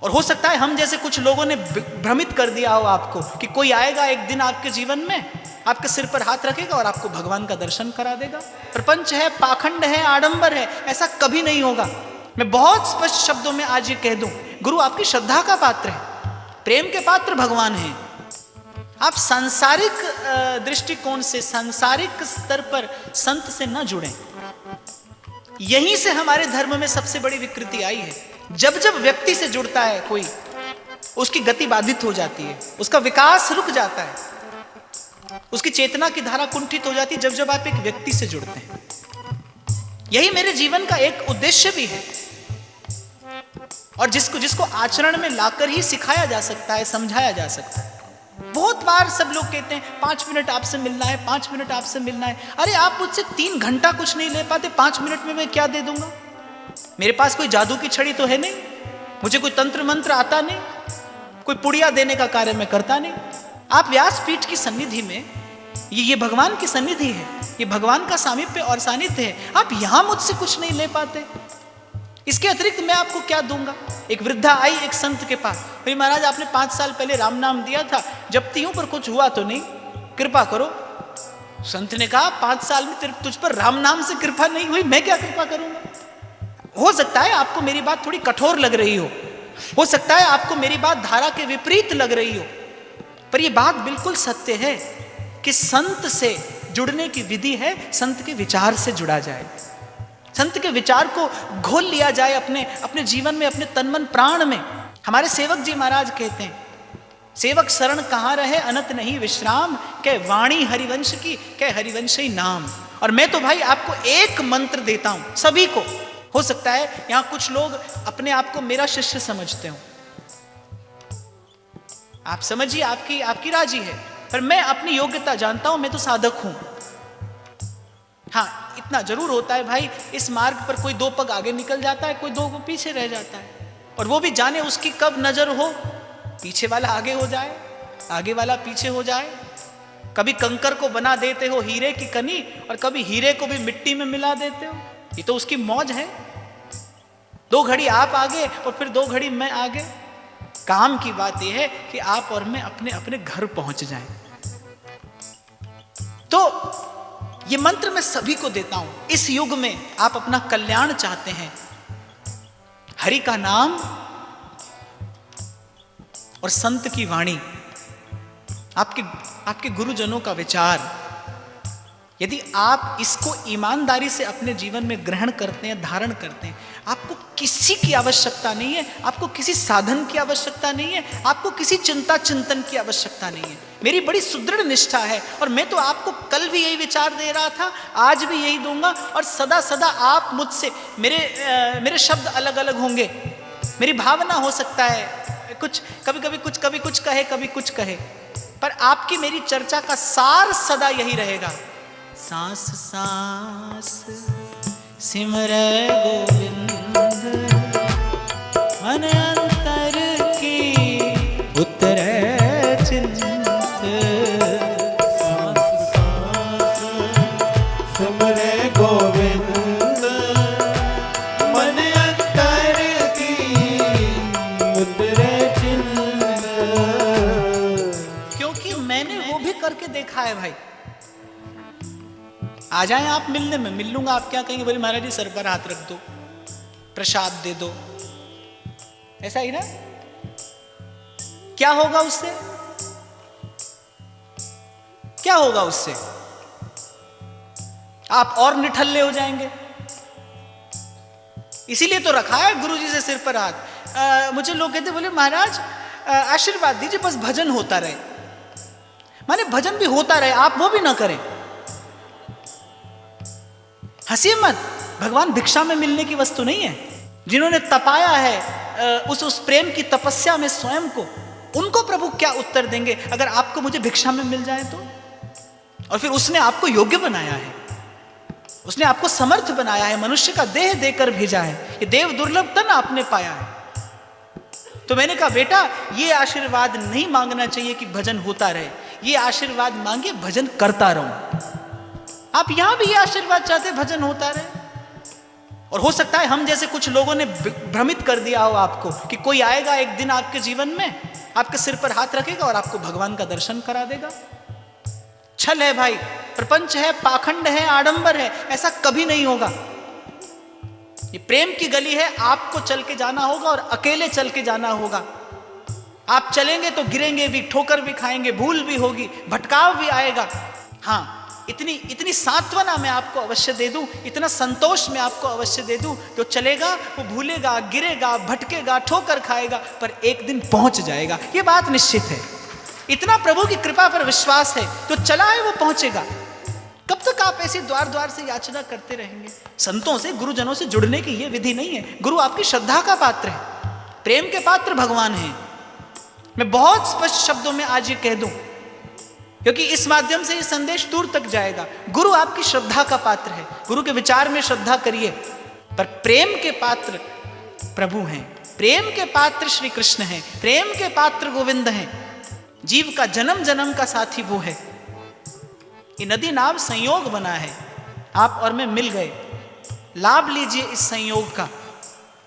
और हो सकता है हम जैसे कुछ लोगों ने भ्रमित कर दिया हो आपको कि कोई आएगा एक दिन आपके जीवन में, आपके सिर पर हाथ रखेगा और आपको भगवान का दर्शन करा देगा। प्रपंच है, पाखंड है, आडंबर है, ऐसा कभी नहीं होगा। मैं बहुत स्पष्ट शब्दों में आज ये कह दूं, गुरु आपकी श्रद्धा का पात्र है, प्रेम के पात्र भगवान हैं। आप सांसारिक दृष्टिकोण से, सांसारिक स्तर पर संत से न जुड़ें। यहीं से हमारे धर्म में सबसे बड़ी विकृति आई है। जब जब व्यक्ति से जुड़ता है कोई, उसकी गति बाधित हो जाती है, उसका विकास रुक जाता है, उसकी चेतना की धारा कुंठित हो जाती है जब जब आप एक व्यक्ति से जुड़ते हैं। यही मेरे जीवन का एक उद्देश्य भी है, और जिसको आचरण में लाकर ही सिखाया जा सकता है, समझाया जा सकता है। बहुत बार सब लोग कहते हैं 5 मिनट आपसे मिलना है, 5 मिनट आपसे मिलना है। अरे आप मुझसे 3 घंटा कुछ नहीं ले पाते, 5 मिनट में मैं क्या दे दूंगा? मेरे पास कोई जादू की छड़ी तो है नहीं, मुझे कोई तंत्र मंत्र आता नहीं, कोई पुड़िया देने का कार्य मैं करता नहीं। आप व्यासपीठ की सन्निधि में, ये भगवान की सन्निधि है, ये भगवान का सामीप्य और सानिध्य है, आप यहां मुझसे कुछ नहीं ले पाते, इसके अतिरिक्त मैं आपको क्या दूंगा? एक वृद्धा आई एक संत के पास, भाई महाराज आपने 5 साल पहले राम नाम दिया था, जप्तियों पर कुछ हुआ तो नहीं, कृपा करो। संत ने कहा 5 साल में तुझ पर राम नाम से कृपा नहीं हुई, मैं क्या कृपा करूंगा? हो सकता है आपको मेरी बात थोड़ी कठोर लग रही हो सकता है आपको मेरी बात धारा के विपरीत लग रही हो, पर यह बात बिल्कुल सत्य है कि संत से जुड़ने की विधि है संत के विचार से जुड़ा जाए, संत के विचार को घोल लिया जाए अपने जीवन में, अपने तन मन प्राण में। हमारे सेवक जी महाराज कहते हैं, सेवक शरण कहाँ रहे अनंत नहीं विश्राम, कह वाणी हरिवंश की, कह हरिवंश ही नाम। और मैं तो भाई आपको एक मंत्र देता हूं सभी को। हो सकता है यहां कुछ लोग अपने आप को मेरा शिष्य समझते हो, आप समझिए, आपकी राजी है, पर मैं अपनी योग्यता जानता हूं, मैं तो साधक हूं। हाँ, इतना जरूर होता है भाई, इस मार्ग पर कोई 2 पग आगे निकल जाता है, कोई 2 पीछे रह जाता है, और वो भी जाने उसकी कब नजर हो, पीछे वाला आगे हो जाए, आगे वाला पीछे हो जाए। कभी कंकर को बना देते हो हीरे की कनी, और कभी हीरे को भी मिट्टी में मिला देते हो, ये तो उसकी मौज है। 2 घड़ी आप आगे और फिर 2 घड़ी मैं आगे। काम की बात यह है कि आप और मैं अपने अपने घर पहुंच जाएं। तो ये मंत्र मैं सभी को देता हूं। इस युग में आप अपना कल्याण चाहते हैं, हरि का नाम और संत की वाणी, आपके गुरुजनों का विचार, यदि आप इसको ईमानदारी से अपने जीवन में ग्रहण करते हैं, धारण करते हैं, आपको किसी की आवश्यकता नहीं है, आपको किसी साधन की आवश्यकता नहीं है, आपको किसी चिंता चिंतन की आवश्यकता नहीं है। मेरी बड़ी सुदृढ़ निष्ठा है, और मैं तो आपको कल भी यही विचार दे रहा था, आज भी यही दूंगा, और सदा सदा आप मुझसे, मेरे शब्द अलग अलग होंगे, मेरी भावना हो सकता है कुछ, कभी कुछ कहे, कभी कुछ कहे, पर आपकी मेरी चर्चा का सार सदा यही रहेगा, सांस सांस सिमरै गोविंद, मन अंतर की उतरै चिंत। सांस सांस सिमरै गोविंद, मन अंतर की उतरै चिंत। क्योंकि मैंने वो भी करके देखा है भाई। आ जाएं आप मिलने में, मिल लूंगा, आप क्या कहेंगे, बोले महाराज जी सर पर हाथ रख दो, प्रसाद दे दो, ऐसा ही ना? क्या होगा उससे? क्या होगा उससे? आप और निठल्ले हो जाएंगे। इसीलिए तो रखा है गुरुजी से सिर पर हाथ। मुझे लोग कहते, बोले महाराज आशीर्वाद दीजिए, बस भजन होता रहे। माने भजन भी होता रहे, आप वो भी ना करें। हंसिए मत, भगवान भिक्षा में मिलने की वस्तु नहीं है। जिन्होंने तपाया है उस प्रेम की तपस्या में स्वयं को, उनको प्रभु क्या उत्तर देंगे अगर आपको मुझे भिक्षा में मिल जाए तो? और फिर उसने आपको योग्य बनाया है, उसने आपको समर्थ बनाया है, मनुष्य का देह देकर भेजा है, ये देव दुर्लभ तन आपने पाया है। तो मैंने कहा बेटा, ये आशीर्वाद नहीं मांगना चाहिए कि भजन होता रहे, ये आशीर्वाद मांगे भजन करता रहूं। आप यहां भी ये आशीर्वाद चाहते भजन होता रहे, और हो सकता है हम जैसे कुछ लोगों ने भ्रमित कर दिया हो आपको कि कोई आएगा एक दिन आपके जीवन में, आपके सिर पर हाथ रखेगा और आपको भगवान का दर्शन करा देगा। छल है भाई, प्रपंच है, पाखंड है, आडंबर है, ऐसा कभी नहीं होगा। ये प्रेम की गली है, आपको चल के जाना होगा और अकेले चल के जाना होगा। आप चलेंगे तो गिरेंगे भी, ठोकर भी खाएंगे, भूल भी होगी, भटकाव भी आएगा। हाँ, इतनी सांत्वना मैं आपको अवश्य दे दूं, इतना संतोष मैं आपको अवश्य दे दूं, जो चलेगा वो भूलेगा, गिरेगा, भटकेगा, ठोकर खाएगा, पर एक दिन पहुंच जाएगा, ये बात निश्चित है। इतना प्रभु की कृपा पर विश्वास है, जो चला है वो पहुंचेगा। कब तक आप ऐसे द्वार द्वार से याचना करते रहेंगे? संतों से, गुरुजनों से जुड़ने की ये विधि नहीं है। गुरु आपकी श्रद्धा का पात्र है, प्रेम के पात्र भगवान है। मैं बहुत स्पष्ट शब्दों में आज ये कह दूं, क्योंकि इस माध्यम से ये संदेश दूर तक जाएगा। गुरु आपकी श्रद्धा का पात्र है, गुरु के विचार में श्रद्धा करिए, पर प्रेम के पात्र प्रभु हैं, प्रेम के पात्र श्री कृष्ण हैं, प्रेम के पात्र गोविंद हैं। जीव का जन्म जन्म का साथी वो है। ये नदी नाव संयोग बना है, आप और मैं मिल गए, लाभ लीजिए इस संयोग का।